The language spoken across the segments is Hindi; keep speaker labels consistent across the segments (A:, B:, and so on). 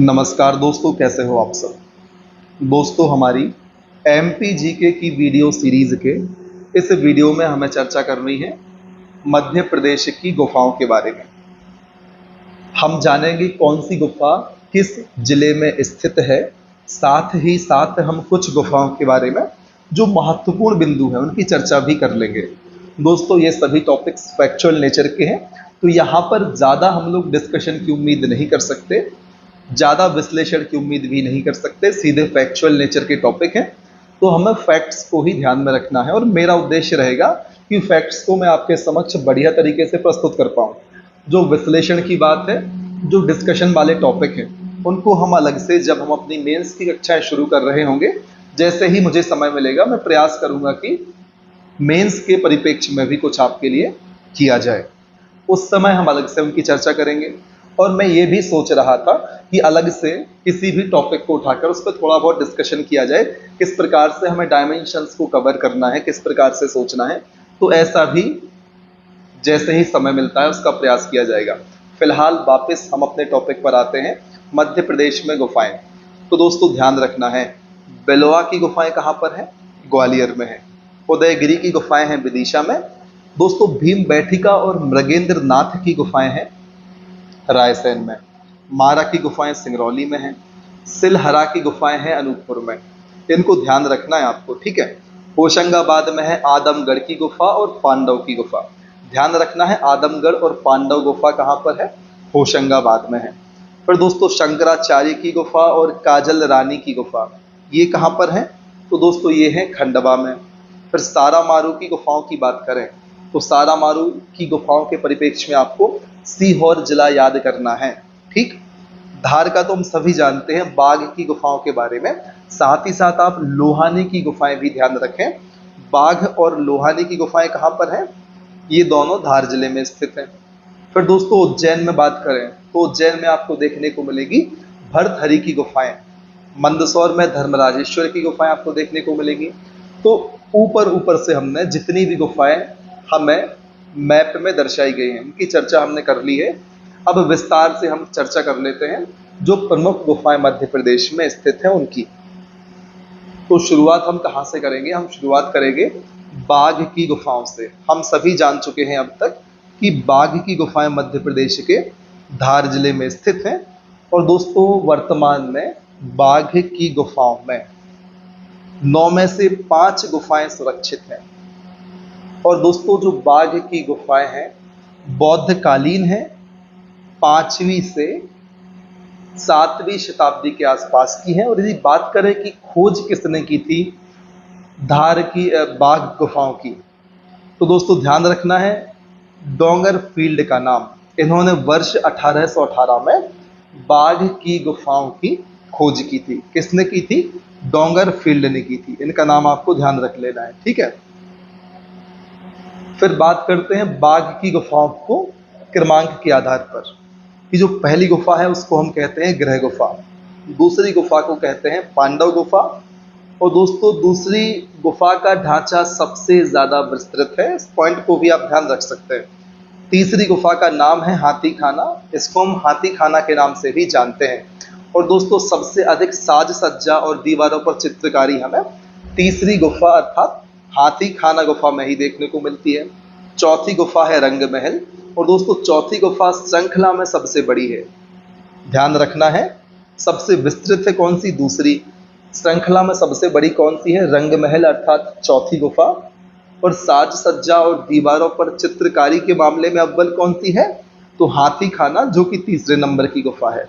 A: नमस्कार दोस्तों, कैसे हो आप सब। दोस्तों, हमारी एमपी जीके की वीडियो सीरीज के इस वीडियो में हमें चर्चा करनी है मध्य प्रदेश की गुफाओं के बारे में। हम जानेंगे कौन सी गुफा किस जिले में स्थित है। साथ ही साथ हम कुछ गुफाओं के बारे में जो महत्वपूर्ण बिंदु हैं उनकी चर्चा भी कर लेंगे। दोस्तों, ये सभी टॉपिक्स फैक्चुअल नेचर के हैं, तो यहाँ पर ज़्यादा हम लोग डिस्कशन की उम्मीद नहीं कर सकते, ज़्यादा विश्लेषण की उम्मीद भी नहीं कर सकते। सीधे फैक्चुअल नेचर के टॉपिक हैं, तो हमें फैक्ट्स को ही ध्यान में रखना है और मेरा उद्देश्य रहेगा कि फैक्ट्स को मैं आपके समक्ष बढ़िया तरीके से प्रस्तुत कर पाऊँ। जो विश्लेषण की बात है, जो डिस्कशन वाले टॉपिक हैं, उनको हम अलग से जब हम अपनी मेंस की कक्षाएं शुरू कर रहे होंगे, जैसे ही मुझे समय मिलेगा मैं प्रयास करूंगा कि मेंस के परिप्रेक्ष्य में भी कुछ आपके लिए किया जाए। उस समय हम अलग से उनकी चर्चा करेंगे। और मैं ये भी सोच रहा था कि अलग से किसी भी टॉपिक को उठाकर उस पर थोड़ा बहुत डिस्कशन किया जाए, किस प्रकार से हमें डायमेंशंस को कवर करना है, किस प्रकार से सोचना है। तो ऐसा भी जैसे ही समय मिलता है उसका प्रयास किया जाएगा। फिलहाल वापस हम अपने टॉपिक पर आते हैं, मध्य प्रदेश में गुफाएं। तो दोस्तों, ध्यान रखना है, बेलवा की गुफाएं कहाँ पर है? ग्वालियर में है। उदयगिरी की गुफाएं हैं विदिशा में। दोस्तों, भीम बैठिका और मृगेंद्र नाथ की गुफाएं हैं रायसेन में। मारा की गुफाएं सिंगरौली में हैं। सिलहरा की गुफाएं हैं अनूपपुर में। इनको ध्यान रखना है आपको, ठीक है। होशंगाबाद में है आदमगढ़ की गुफा और पांडव की गुफा। ध्यान रखना है, आदमगढ़ और पांडव गुफा कहाँ पर है? होशंगाबाद में है। फिर दोस्तों, शंकराचार्य की गुफा और काजल रानी की गुफा, ये कहाँ पर है? तो दोस्तों, ये है खंडवा में। फिर सारा मारू की गुफाओं की बात करें तो सारा मारू की गुफाओं के परिप्रेक्ष्य में आपको सीहोर जिला याद करना है, ठीक। धार का तो हम सभी जानते हैं, बाघ की गुफाओं के बारे में। साथ ही साथ आप लोहानी की गुफाएं भी ध्यान रखें। बाघ और लोहानी की गुफाएं कहाँ पर हैं? ये दोनों धार जिले में स्थित हैं। फिर दोस्तों, उज्जैन में बात करें तो उज्जैन में आपको देखने को मिलेगी भरथरी की गुफाएं। मंदसौर में धर्मराजेश्वर की गुफाएं आपको देखने को मिलेगी। तो ऊपर ऊपर से हमने जितनी भी गुफाएं हमें मैप में दर्शाई गई हैं उनकी चर्चा हमने कर ली है। अब विस्तार से हम चर्चा कर लेते हैं जो प्रमुख गुफाएं मध्य प्रदेश में स्थित हैं उनकी। तो शुरुआत हम कहाँ से करेंगे? हम शुरुआत करेंगे बाघ की गुफाओं से। हम सभी जान चुके हैं अब तक कि बाघ की गुफाएं मध्य प्रदेश के धार जिले में स्थित हैं। और दोस्तों, वर्तमान में बाघ की गुफाओं में 9 में से 5 गुफाएं सुरक्षित हैं। और दोस्तों, जो बाघ की गुफाएं हैं बौद्ध कालीन है, 5वीं से 7वीं शताब्दी के आसपास की है। और यदि बात करें कि खोज किसने की थी धार की बाघ गुफाओं की, तो दोस्तों ध्यान रखना है, डोंगर फील्ड का नाम। इन्होंने वर्ष 1818 में बाघ की गुफाओं की खोज की थी। किसने की थी? डोंगर फील्ड ने की थी। इनका नाम आपको ध्यान रख लेना है, ठीक है। फिर बात करते हैं बाघ की गुफाओं को क्रमांक के आधार पर, कि जो पहली गुफा है उसको हम कहते हैं गृह गुफा, दूसरी गुफा को कहते हैं पांडव गुफा, और दोस्तों दूसरी गुफा का ढांचा सबसे ज्यादा विस्तृत है। इस पॉइंट को भी आप ध्यान रख सकते हैं। तीसरी गुफा का नाम है हाथी खाना, इसको हम हाथी खाना के नाम से भी जानते हैं। और दोस्तों, सबसे अधिक साज सज्जा और दीवारों पर चित्रकारी हमें तीसरी गुफा अर्थात हाथी खाना गुफा में ही देखने को मिलती है। चौथी गुफा है रंग महल, और दोस्तों चौथी गुफा श्रृंखला में सबसे बड़ी है। ध्यान रखना है, सबसे विस्तृत है कौन सी? दूसरी। श्रृंखला में सबसे बड़ी कौन सी है? रंग महल अर्थात चौथी गुफा। और साज सज्जा और दीवारों पर चित्रकारी के मामले में अव्वल कौन सी है? तो हाथी खाना, जो कि तीसरे नंबर की गुफा है।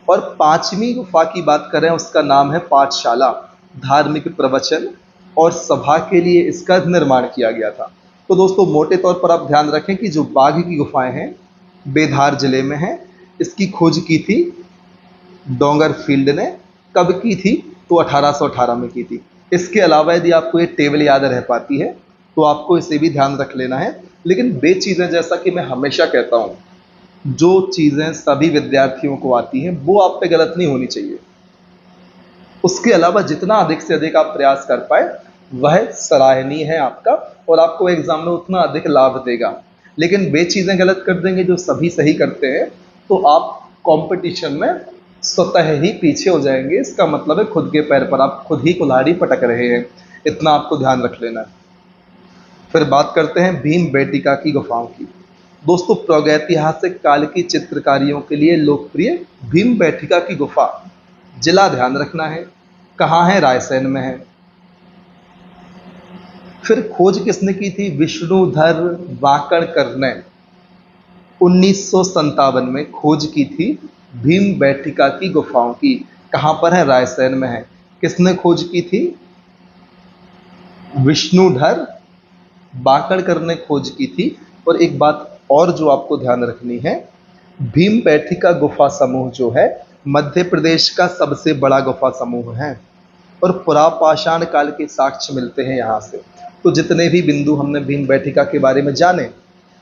A: और 5वीं गुफा की बात करें उसका नाम है पाठशाला। धार्मिक प्रवचन और सभा के लिए इसका निर्माण किया गया था। तो दोस्तों, मोटे तौर पर आप ध्यान रखें कि जो बाघ की गुफाएं हैं बेधार जिले में है। इसकी खोज की थी डोंगर फील्ड ने। कब की थी? तो 1818 में की थी। इसके अलावा यदि आपको ये टेबल याद रह पाती है तो आपको इसे भी ध्यान रख लेना है। लेकिन वे चीज़ें, जैसा कि मैं हमेशा कहता हूँ, जो चीज़ें सभी विद्यार्थियों को आती हैं वो आप पे गलत नहीं होनी चाहिए। उसके अलावा जितना अधिक से अधिक आप प्रयास कर पाए वह सराहनीय है आपका, और आपको एग्जाम में उतना अधिक लाभ देगा। लेकिन वे चीज़ें गलत कर देंगे जो सभी सही करते हैं, तो आप कंपटीशन में स्वतः ही पीछे हो जाएंगे। इसका मतलब है खुद के पैर पर आप खुद ही कुल्हाड़ी पटक रहे हैं। इतना आपको ध्यान रख लेना है। फिर बात करते हैं भीम बेटिका की गुफाओं की। दोस्तों, प्रागैतिहासिक काल की चित्रकारियों के लिए लोकप्रिय भीम बेटिका की गुफा, जिला ध्यान रखना है, कहाँ है? रायसेन में है। फिर खोज किसने की थी? विष्णुधर वाकणकर ने 1957 में खोज की थी भीम बेटिका की गुफाओं की। कहाँ पर है? रायसेन में है। किसने खोज की थी? विष्णुधर वाकणकर ने खोज की थी। और एक बात और जो आपको ध्यान रखनी है, भीम बेटिका गुफा समूह जो है मध्य प्रदेश का सबसे बड़ा गुफा समूह है और पुरापाषाण काल के साक्ष्य मिलते हैं यहाँ से। तो जितने भी बिंदु हमने भीम बेटिका के बारे में जाने,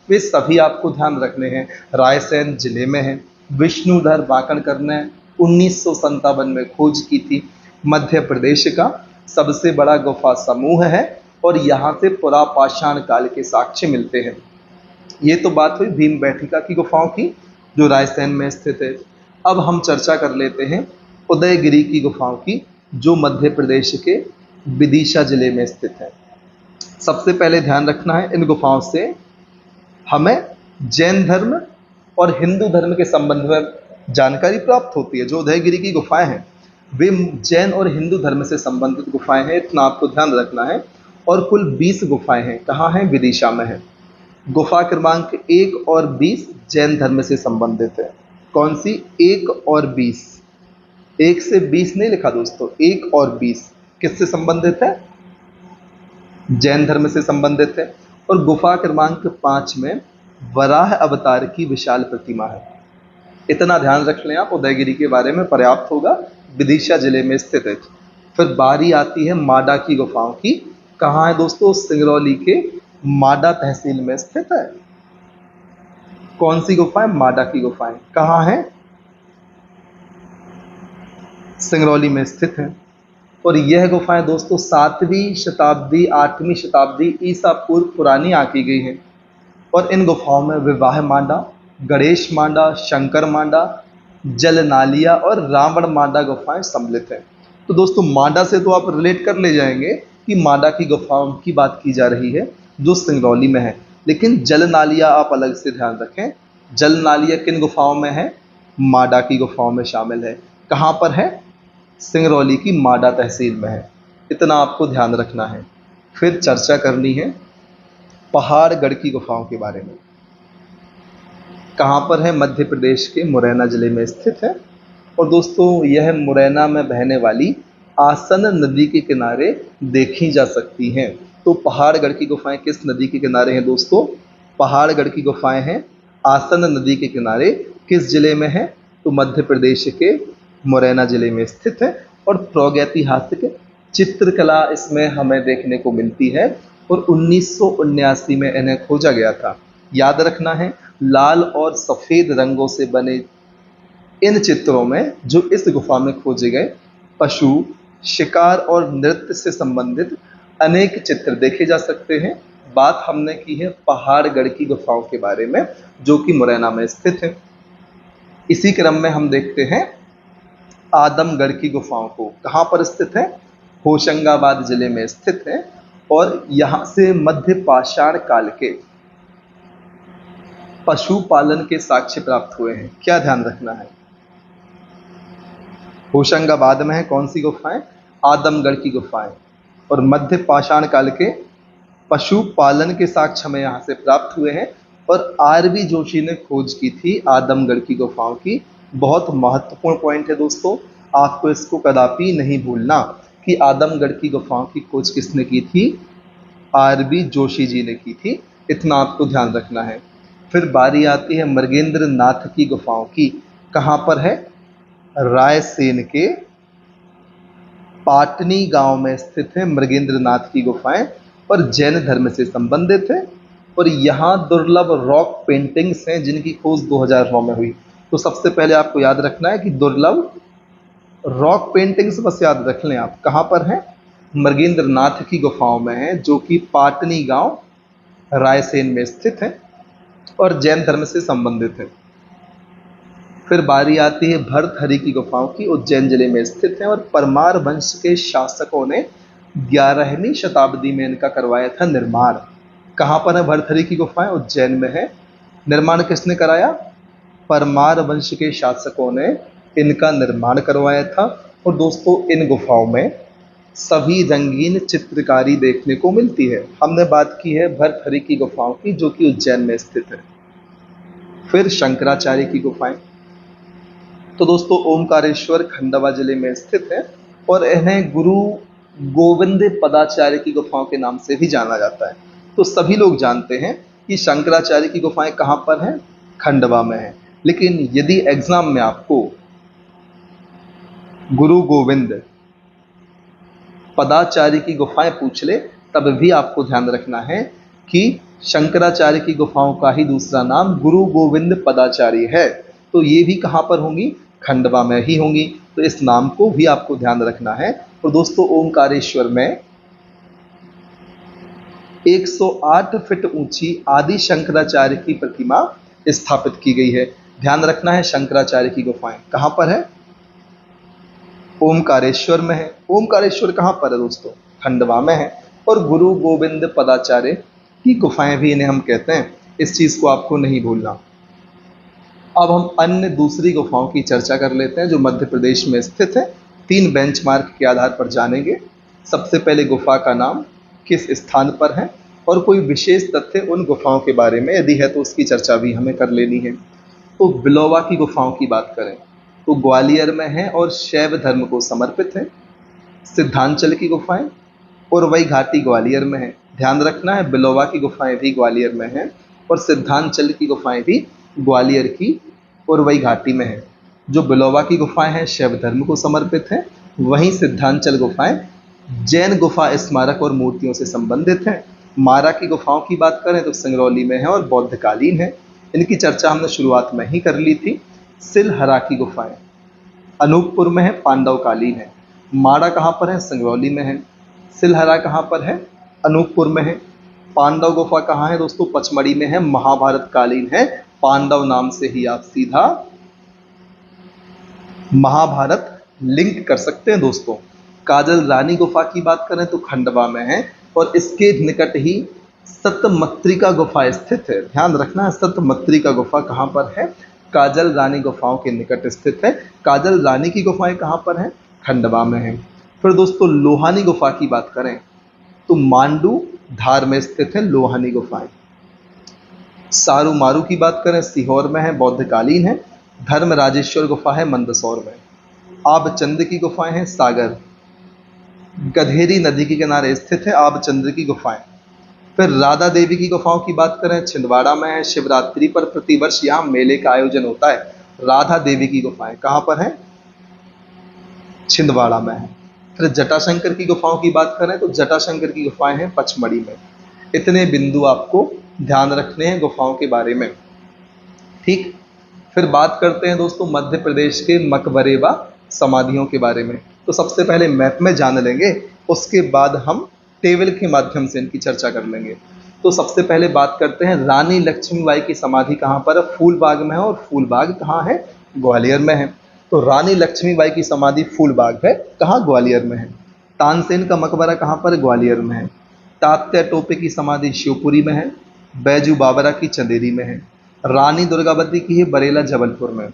A: वे सभी आपको ध्यान रखने हैं। रायसेन जिले में है। विष्णुधर वाकणकर ने 1957 में खोज की थी। मध्य प्रदेश का सबसे बड़ा गुफा समूह है और यहाँ से पुरापाषाण काल के साक्ष्य मिलते हैं। ये तो बात हुई भीम बेटिका की गुफाओं की, जो रायसेन में स्थित है। अब हम चर्चा कर लेते हैं उदयगिरी की गुफाओं की, जो मध्य प्रदेश के विदिशा जिले में स्थित है। सबसे पहले ध्यान रखना है, इन गुफाओं से हमें जैन धर्म और हिंदू धर्म के संबंध में जानकारी प्राप्त होती है। जो उदयगिरी की गुफाएं हैं वे जैन और हिंदू धर्म से संबंधित गुफाएं हैं, इतना आपको ध्यान रखना है। और कुल 20 गुफाएं हैं। कहाँ हैं? विदिशा में है। गुफा क्रमांक 1 और 20 जैन धर्म से संबंधित है। कौन सी? 1 और 20। 1 से 20 नहीं लिखा दोस्तों, 1 और 20 किससे संबंधित है? जैन धर्म से संबंधित है। और गुफा क्रमांक 5 में वराह अवतार की विशाल प्रतिमा है। इतना ध्यान रख लें आप, उदयगिरी के बारे में पर्याप्त होगा। विदिशा जिले में स्थित है। फिर बारी आती है माडा की गुफाओं की। कहाँ है दोस्तों? सिंगरौली के माडा तहसील में स्थित है। कौन सी गुफाएं? माडा की गुफाएं। कहाँ है? सिंगरौली में स्थित है। और यह गुफाएं दोस्तों 7वीं शताब्दी 8वीं शताब्दी ईसा पूर्व पुरानी आंकी गई हैं। और इन गुफाओं में विवाह मांडा, गणेश मांडा, शंकर मांडा, जलनालिया और रावण मांडा गुफाएं सम्मिलित हैं। तो दोस्तों, मांडा से तो आप रिलेट कर ले जाएंगे कि मांडा की गुफाओं की बात की जा रही है जो सिंगरौली में है। लेकिन जलनालिया आप अलग से ध्यान रखें। जलनालिया किन गुफाओं में है? मांडा की गुफाओं में शामिल है। कहाँ पर है? सिंगरौली की माडा तहसील में है। इतना आपको ध्यान रखना है। फिर चर्चा करनी है पहाड़गढ़ की गुफाओं के बारे में। कहाँ पर है? मध्य प्रदेश के मुरैना जिले में स्थित है। और दोस्तों, यह मुरैना में बहने वाली आसन नदी के किनारे देखी जा सकती हैं। तो पहाड़गढ़ की गुफाएं किस नदी के किनारे हैं दोस्तों? पहाड़गढ़ की गुफाएं हैं आसन नदी के किनारे। किस जिले में है? तो मध्य प्रदेश के मुरैना जिले में स्थित है। और प्रागैतिहासिक चित्रकला इसमें हमें देखने को मिलती है। और 1979 में इन्हें खोजा गया था। याद रखना है, लाल और सफ़ेद रंगों से बने इन चित्रों में जो इस गुफा में खोजे गए, पशु, शिकार और नृत्य से संबंधित अनेक चित्र देखे जा सकते हैं। बात हमने की है पहाड़गढ़ की गुफाओं के बारे में, जो कि मुरैना में स्थित है। इसी क्रम में हम देखते हैं आदमगढ़ की गुफाओं को। कहाँ पर स्थित है? होशंगाबाद जिले में स्थित है। और यहाँ से मध्य पाषाण काल के पशुपालन के साक्ष्य प्राप्त हुए हैं। क्या ध्यान रखना है? होशंगाबाद में है कौन सी गुफाएं? आदमगढ़ की गुफाएं। और मध्य पाषाण काल के पशुपालन के साक्ष्य हमें यहाँ से प्राप्त हुए हैं। और आरबी जोशी ने खोज की थी आदमगढ़ की गुफाओं की। बहुत महत्वपूर्ण पॉइंट है दोस्तों, आपको इसको कदापि नहीं भूलना कि आदमगढ़ की गुफाओं की खोज किसने की थी? आरबी जोशी जी ने की थी। इतना आपको ध्यान रखना है। फिर बारी आती है मृगेंद्र नाथ की गुफाओं की। कहाँ पर है? रायसेन के पाटनी गांव में स्थित है मृगेंद्र नाथ की गुफाएं। और जैन धर्म से संबंधित है। और यहाँ दुर्लभ रॉक पेंटिंग्स हैं जिनकी खोज 2009 में हुई। तो सबसे पहले आपको याद रखना है कि दुर्लभ रॉक पेंटिंग्स बस याद रख लें आप। कहाँ पर है? मृगेंद्र नाथ की गुफाओं में है, जो कि पाटनी गांव रायसेन में स्थित है और जैन धर्म से संबंधित है। फिर बारी आती है भर्तहरि की गुफाओं की, उज्जैन जिले में स्थित है और परमार वंश के शासकों ने 11वीं शताब्दी में इनका करवाया था निर्माण। कहाँ पर है भर्तहरि की गुफाएं? उज्जैन में है। निर्माण किसने कराया? परमार वंश के शासकों ने इनका निर्माण करवाया था। और दोस्तों इन गुफाओं में सभी रंगीन चित्रकारी देखने को मिलती है। हमने बात की है भर्तहरि की गुफाओं की, जो कि उज्जैन में स्थित है। फिर शंकराचार्य की गुफाएं, तो दोस्तों ओमकारेश्वर खंडवा जिले में स्थित है और इन्हें गुरु गोविंद पदाचार्य की गुफाओं के नाम से भी जाना जाता है। तो सभी लोग जानते हैं कि शंकराचार्य की गुफाएं कहाँ पर हैं? खंडवा में है। लेकिन यदि एग्जाम में आपको गुरु गोविंद पदाचार्य की गुफाएं पूछ ले, तब भी आपको ध्यान रखना है कि शंकराचार्य की गुफाओं का ही दूसरा नाम गुरु गोविंद पदाचार्य है। तो ये भी कहाँ पर होंगी? खंडवा में ही होंगी। तो इस नाम को भी आपको ध्यान रखना है। और दोस्तों ओमकारेश्वर में 108 फीट ऊंची आदि शंकराचार्य की प्रतिमा स्थापित की गई है। ध्यान रखना है, शंकराचार्य की गुफाएं कहाँ पर है? ओमकारेश्वर में है। ओमकारेश्वर कहाँ पर है दोस्तों? खंडवा में है। और गुरु गोविंद पदाचार्य की गुफाएं भी इन्हें हम कहते हैं। इस चीज को आपको नहीं भूलना। अब हम अन्य दूसरी गुफाओं की चर्चा कर लेते हैं जो मध्य प्रदेश में स्थित है। 3 बेंचमार्क के आधार पर जानेंगे। सबसे पहले गुफा का नाम, किस स्थान पर है, और कोई विशेष तथ्य उन गुफाओं के बारे में यदि है तो उसकी चर्चा भी हमें कर लेनी है। तो बिलोवा की गुफाओं की बात करें तो ग्वालियर में है और शैव धर्म को समर्पित है। सिद्धांचल की गुफाएं उरवई घाटी ग्वालियर में है। ध्यान रखना है, बिलोवा की गुफाएं भी ग्वालियर में हैं और सिद्धांचल की गुफाएं भी ग्वालियर की उरवई घाटी में है। जो बिलोवा की गुफाएं हैं शैव धर्म को समर्पित हैं, वहीं सिद्धांचल गुफाएं जैन गुफा स्मारक और मूर्तियों से संबंधित हैं। मारा की गुफाओं की बात करें तो सिंगरौली में है और बौद्धकालीन है। इनकी चर्चा हमने शुरुआत में ही कर ली थी। सिलहरा की गुफाएं अनूपपुर में है, पांडवकालीन है। माड़ा कहाँ पर है? सिंगरौली में है। सिलहरा कहाँ पर है? अनूपपुर में है। पांडव गुफा कहाँ है दोस्तों? पचमढ़ी में है, महाभारत कालीन है। पांडव नाम से ही आप सीधा महाभारत लिंक कर सकते हैं दोस्तों। काजल रानी गुफा की बात करें तो खंडवा में है और इसके निकट ही सतमत्रिका गुफा स्थित है। ध्यान रखना है, सतमत्रिका गुफा कहाँ पर है? काजल रानी गुफाओं के निकट स्थित है। काजल रानी की गुफाएं कहाँ पर हैं? खंडवा में है। फिर दोस्तों लोहानी गुफा की बात करें तो मांडू धार में स्थित है लोहानी गुफाएं। सारू मारू की बात करें सीहोर में है, बौद्धकालीन है। धर्म राजेश्वर गुफा है मंदसौर में। आबचंद की गुफाएं हैं सागर। गधेरी नदी के किनारे स्थित है आबचंद की गुफाएं। फिर राधा देवी की गुफाओं की बात करें छिंदवाड़ा में है। शिवरात्रि पर प्रतिवर्ष यहाँ मेले का आयोजन होता है। राधा देवी की गुफाएं कहाँ पर है? छिंदवाड़ा में है। फिर जटाशंकर की गुफाओं की बात करें तो जटाशंकर की गुफाएं हैं पचमढ़ी में। इतने बिंदु आपको ध्यान रखने हैं गुफाओं के बारे में, ठीक। फिर बात करते हैं दोस्तों मध्य प्रदेश के मकबरे व समाधियों के बारे में। तो सबसे पहले मैप में जान लेंगे, उसके बाद हम टेबल के माध्यम से इनकी चर्चा कर लेंगे। तो सबसे पहले बात करते हैं रानी लक्ष्मीबाई की समाधि कहाँ पर है? फूलबाग में है। और फूलबाग कहाँ है? ग्वालियर में है। तो रानी लक्ष्मीबाई की समाधि फूलबाग है, कहाँ? ग्वालियर में है। तानसेन का मकबरा कहाँ पर? ग्वालियर में है। तात्या टोपे की समाधि शिवपुरी में है। बैजू बाबरा की चंदेरी में है। रानी दुर्गावती की है बरेला जबलपुर में।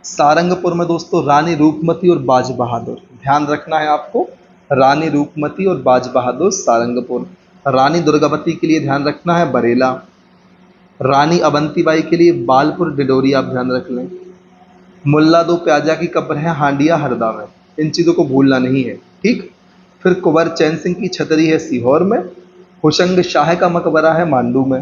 A: सारंगपुर में दोस्तों रानी रूपमती और बाज बहादुर, ध्यान रखना है आपको, रानी रूपमती और बाज बहादुर सारंगपुर। रानी दुर्गावती के लिए ध्यान रखना है बरेला। रानी अवंतीबाई के लिए बालपुर डिडोरी आप ध्यान रख लें। मुल्ला दो प्याजा की कब्र है हांडिया हरदा में, इन चीज़ों को भूलना नहीं है, ठीक। फिर कुंवर चैन सिंह की छतरी है सीहोर में। हुशंग शाह का मकबरा है मांडू में।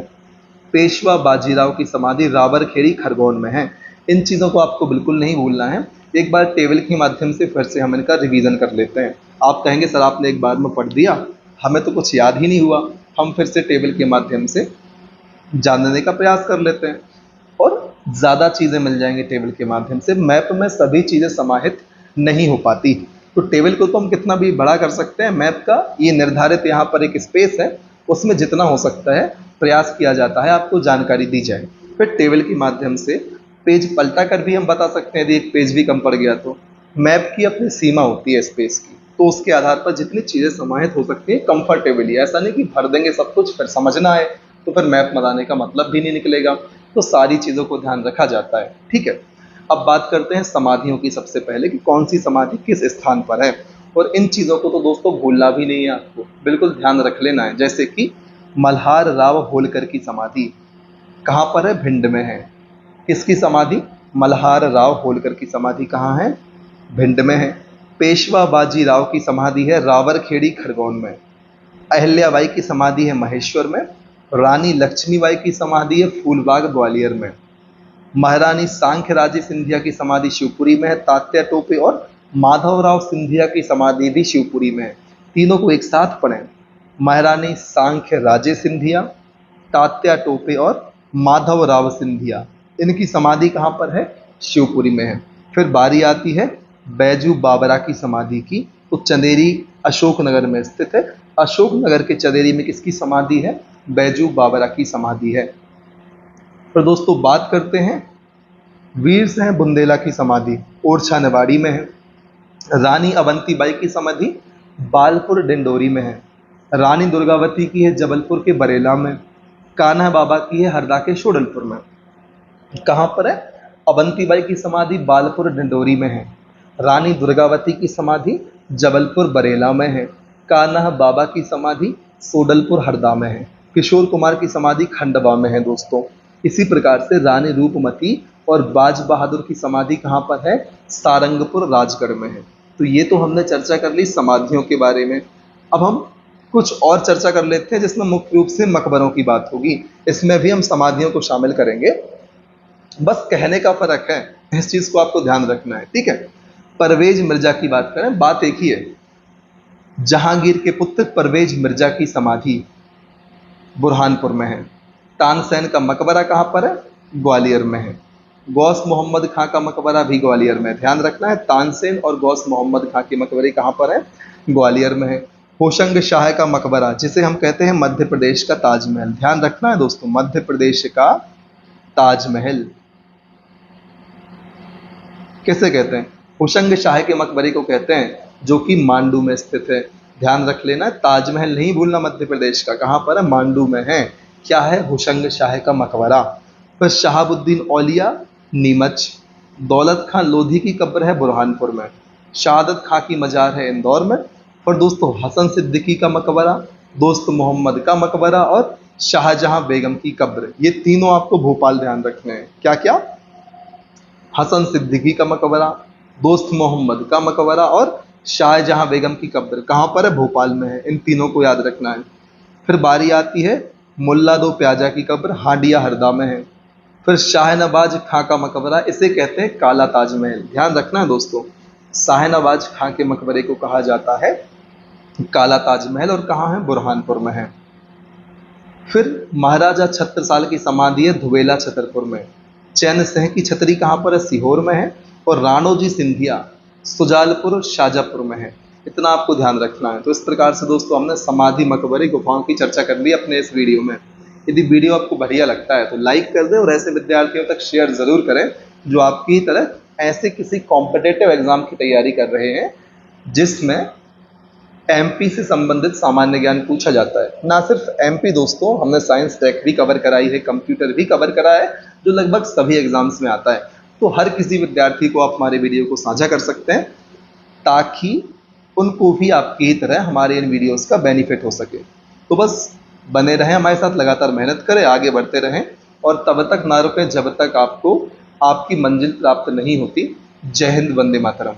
A: पेशवा बाजीराव की समाधि रावरखेड़ी खरगोन में है। इन चीज़ों को आपको बिल्कुल नहीं भूलना है। एक बार टेबल के माध्यम से फिर से हम इनका रिवीजन कर लेते हैं। आप कहेंगे सर आपने एक बार में पढ़ दिया, हमें तो कुछ याद ही नहीं हुआ। हम फिर से टेबल के माध्यम से जानने का प्रयास कर लेते हैं और ज़्यादा चीज़ें मिल जाएंगी टेबल के माध्यम से। मैप में सभी चीज़ें समाहित नहीं हो पाती, तो टेबल को तो हम कितना भी बड़ा कर सकते हैं। मैप का ये निर्धारित यहाँ पर एक स्पेस है, उसमें जितना हो सकता है प्रयास किया जाता है आपको जानकारी दी जाए। फिर टेबल के माध्यम से पेज पलटा कर भी हम बता सकते हैं यदि एक पेज भी कम पड़ गया तो। मैप की अपनी सीमा होती है स्पेस की, तो उसके आधार पर जितनी चीज़ें समाहित हो सकती हैं कंफर्टेबली, ऐसा नहीं कि भर देंगे सब कुछ फिर समझना आए तो फिर मैप बनाने का मतलब भी नहीं निकलेगा। तो सारी चीज़ों को ध्यान रखा जाता है, ठीक है। अब बात करते हैं समाधियों की सबसे पहले कि कौन सी समाधि किस स्थान पर है, और इन चीज़ों को तो दोस्तों भूलना भी नहीं है आपको, बिल्कुल ध्यान रख लेना है। जैसे कि मल्हार राव होलकर की समाधि कहाँ पर है? भिंड में है। किसकी समाधि? मल्हार राव होलकर की समाधि कहाँ है? भिंड में है। पेशवा बाजी राव की समाधि है रावरखेड़ी खरगोन में। अहिल्याबाई की समाधि है महेश्वर में। रानी लक्ष्मीबाई की समाधि है फूलबाग ग्वालियर में। महारानी सांख्यराजी सिंधिया की समाधि शिवपुरी में है। तात्या टोपे और माधवराव सिंधिया की समाधि भी शिवपुरी में है। तीनों को एक साथ पढ़ें, महारानी सांख्यराजे सिंधिया, तात्या टोपे और माधवराव सिंधिया, इनकी समाधि कहाँ पर है? शिवपुरी में है। फिर बारी आती है बैजू बाबरा की समाधि की, तो चंदेरी अशोकनगर में स्थित है। अशोकनगर के चंदेरी में किसकी समाधि है? बैजू बाबरा की समाधि है। फिर दोस्तों बात करते हैं वीर सिंह बुंदेला की समाधि ओरछा निवाड़ी में है। रानी अवंतीबाई की समाधि बालपुर डिंडोरी में है। रानी दुर्गावती की है जबलपुर के बरेला में। कान्हा बाबा की है हरदा के शोडलपुर में। कहाँ पर है? अवंतीबाई की समाधि बालपुर डिंडोरी में है। रानी दुर्गावती की समाधि जबलपुर बरेला में है। कान्हा बाबा की समाधि सोडलपुर हरदा में है। किशोर कुमार की समाधि खंडवा में है दोस्तों। इसी प्रकार से रानी रूपमती और बाज बहादुर की समाधि कहाँ पर है? सारंगपुर राजगढ़ में है। तो ये तो हमने चर्चा कर ली समाधियों के बारे में। अब हम कुछ और चर्चा कर लेते हैं जिसमें मुख्य रूप से मकबरों की बात होगी। इसमें भी हम समाधियों को शामिल करेंगे, बस कहने का फर्क है, इस चीज को आपको ध्यान रखना है, ठीक है। परवेज मिर्जा की बात करें, बात एक ही है। जहांगीर के पुत्र परवेज मिर्जा की समाधि बुरहानपुर में है। तानसेन का मकबरा कहाँ पर है? ग्वालियर में है। गौस मोहम्मद खां का मकबरा भी ग्वालियर में है। ध्यान रखना है, तानसेन और गौस मोहम्मद खां के मकबरे कहाँ पर है? ग्वालियर में है। होशंग शाह का मकबरा, जिसे हम कहते हैं मध्य प्रदेश का ताजमहल, ध्यान रखना है दोस्तों, मध्य प्रदेश का ताजमहल किसे कहते हैं? होशंग शाह के मकबरे को कहते हैं, जो कि मांडू में स्थित है। ध्यान रख लेना, ताजमहल नहीं भूलना मध्य प्रदेश का, कहाँ पर है? मांडू में है। क्या है? होशंग शाह का मकबरा। फिर शहाबुद्दीन औलिया नीमच। दौलत खां लोधी की कब्र है बुरहानपुर में। शहादत खां की मजार है इंदौर में। और दोस्तों हसन सिद्दीकी का मकबरा, दोस्त मोहम्मद का मकबरा और शाहजहां बेगम की कब्र, ये तीनों आपको भोपाल ध्यान रखने हैं। क्या क्या? हसन सिद्दीकी का मकबरा, दोस्त मोहम्मद का मकबरा और शाहजहां बेगम की कब्र कहाँ पर है? भोपाल में है। इन तीनों को याद रखना है। फिर बारी आती है मुल्ला दो प्याजा की कब्र, हांडिया हरदा में है। फिर शाहनवाज खां का मकबरा, इसे कहते हैं काला ताजमहल। ध्यान रखना है दोस्तों, शाहनवाज खां के मकबरे को कहा जाता है काला ताजमहल, और कहाँ है? बुरहानपुर में है। फिर महाराजा छत्रसाल की समाधि है धुबेला छतरपुर में। चैन सिंह की छतरी कहाँ पर है? सीहोर में है। और राणोजी सिंधिया सुजालपुर शाजापुर में है। इतना आपको ध्यान रखना है। तो इस प्रकार से दोस्तों हमने समाधि मकबरे गुफाओं की चर्चा कर ली अपने इस वीडियो में। यदि वीडियो आपको बढ़िया लगता है तो लाइक कर दें और ऐसे विद्यार्थियों तक शेयर जरूर करें जो आपकी तरह ऐसे किसी कॉम्पिटेटिव एग्जाम की तैयारी कर रहे हैं जिसमें एमपी से संबंधित सामान्य ज्ञान पूछा जाता है। ना सिर्फ एमपी दोस्तों, हमने साइंस टेक भी कवर कराई है, कंप्यूटर भी कवर करा है, जो लगभग सभी एग्जाम्स में आता है। तो हर किसी विद्यार्थी को आप हमारे वीडियो को साझा कर सकते हैं ताकि उनको भी आपकी ही तरह हमारे इन वीडियोस का बेनिफिट हो सके। तो बस बने रहें हमारे साथ, लगातार मेहनत करें, आगे बढ़ते रहें और तब तक ना रुकें जब तक आपको आपकी मंजिल प्राप्त नहीं होती। जय हिंद, वंदे मातरम।